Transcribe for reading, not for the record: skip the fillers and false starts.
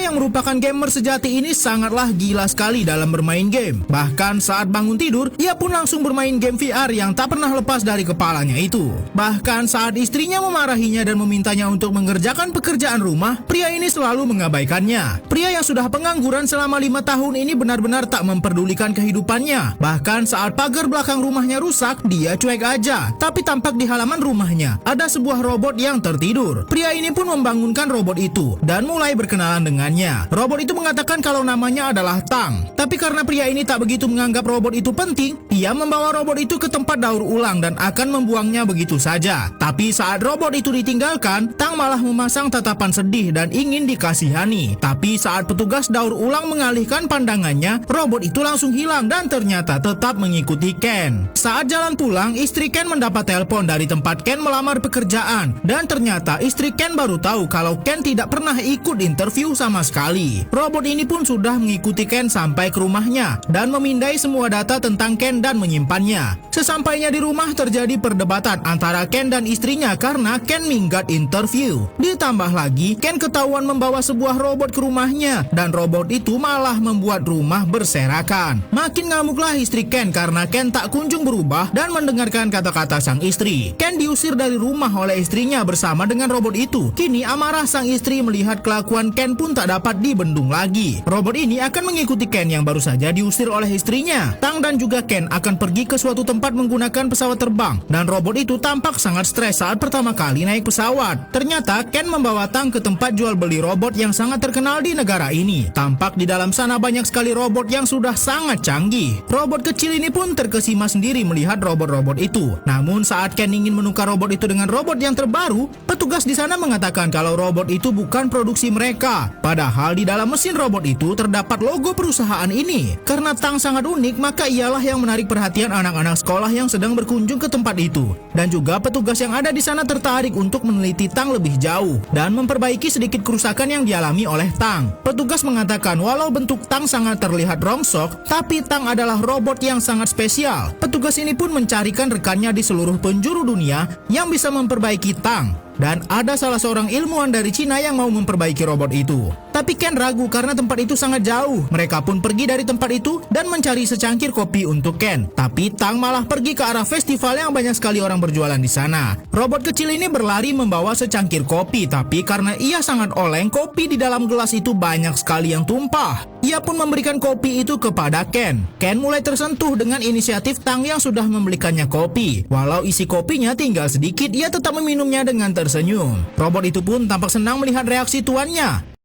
yang merupakan gamer sejati ini sangatlah gila sekali dalam bermain game. Bahkan saat bangun tidur, ia pun langsung bermain game VR yang tak pernah lepas dari kepalanya itu. Bahkan saat istrinya memarahinya dan memintanya untuk mengerjakan pekerjaan rumah, pria ini selalu mengabaikannya. Pria yang sudah pengangguran selama 5 tahun ini benar-benar tak memperdulikan kehidupannya. Bahkan saat pagar belakang rumahnya rusak, dia cuek aja. Tapi tampak di halaman rumahnya ada sebuah robot yang tertidur. Pria ini pun membangunkan robot itu dan mulai berkenalan dengannya. Robot itu mengatakan kalau namanya adalah Tang. Tapi karena pria ini tak begitu menganggap robot itu penting, ia membawa robot itu ke tempat daur ulang dan akan membuangnya begitu saja. Tapi saat robot itu ditinggalkan, Tang malah memasang tatapan sedih dan ingin dikasihani. Tapi saat petugas daur ulang mengalihkan pandangannya, robot itu langsung hilang dan ternyata tetap mengikuti Ken. Saat jalan pulang, istri Ken mendapat telepon dari tempat Ken melamar pekerjaan. Dan ternyata istri Ken baru tahu kalau Ken tidak pernah ikut interview sama sekali. Robot ini pun sudah mengikuti Ken sampai ke rumahnya dan memindai semua data tentang Ken dan menyimpannya. Sesampainya di rumah terjadi perdebatan antara Ken dan istrinya karena Ken minggat interview. Ditambah lagi, Ken ketahuan membawa sebuah robot ke rumahnya dan robot itu malah membuat rumah berserakan. Makin ngamuklah istri Ken karena Ken tak kunjung berubah dan mendengarkan kata-kata sang istri. Ken diusir dari rumah oleh istrinya bersama dengan robot itu. Kini amarah sang istri melihat kelakuan Ken pun tak dapat dibendung lagi. Robot ini akan mengikuti Ken yang baru saja diusir oleh istrinya. Tang dan juga Ken akan pergi ke suatu tempat menggunakan pesawat terbang dan robot itu tampak sangat stres saat pertama kali naik pesawat. Ternyata Ken membawa Tang ke tempat jual beli robot yang sangat terkenal di negara ini. Tampak di dalam sana banyak sekali robot yang sudah sangat canggih. Robot kecil ini pun terkesima sendiri melihat robot-robot itu. Namun saat Ken ingin menukar robot itu dengan robot yang terbaru, petugas di sana mengatakan kalau robot itu bukan produksi mereka. Padahal di dalam mesin robot itu terdapat logo perusahaan ini. Karena Tang sangat unik, maka ialah yang menarik perhatian anak-anak sekolah yang sedang berkunjung ke tempat itu. Dan juga petugas yang ada di sana tertarik untuk meneliti Tang lebih jauh dan memperbaiki sedikit kerusakan yang dialami oleh Tang. Petugas mengatakan walau bentuk Tang sangat terlihat rongsok, tapi Tang adalah robot yang sangat spesial. Petugas ini pun mencarikan rekannya di seluruh penjuru dunia yang bisa memperbaiki Tang. Dan ada salah seorang ilmuwan dari Cina yang mau memperbaiki robot itu. Tapi Ken ragu karena tempat itu sangat jauh. Mereka pun pergi dari tempat itu dan mencari secangkir kopi untuk Ken. Tapi Tang malah pergi ke arah festival yang banyak sekali orang berjualan di sana. Robot kecil ini berlari membawa secangkir kopi, tapi karena ia sangat oleng, kopi di dalam gelas itu banyak sekali yang tumpah. Ia pun memberikan kopi itu kepada Ken. Ken mulai tersentuh dengan inisiatif Tang yang sudah membelikannya kopi. Walau isi kopinya tinggal sedikit, ia tetap meminumnya dengan tersenyum. Robot itu pun tampak senang melihat reaksi tuannya.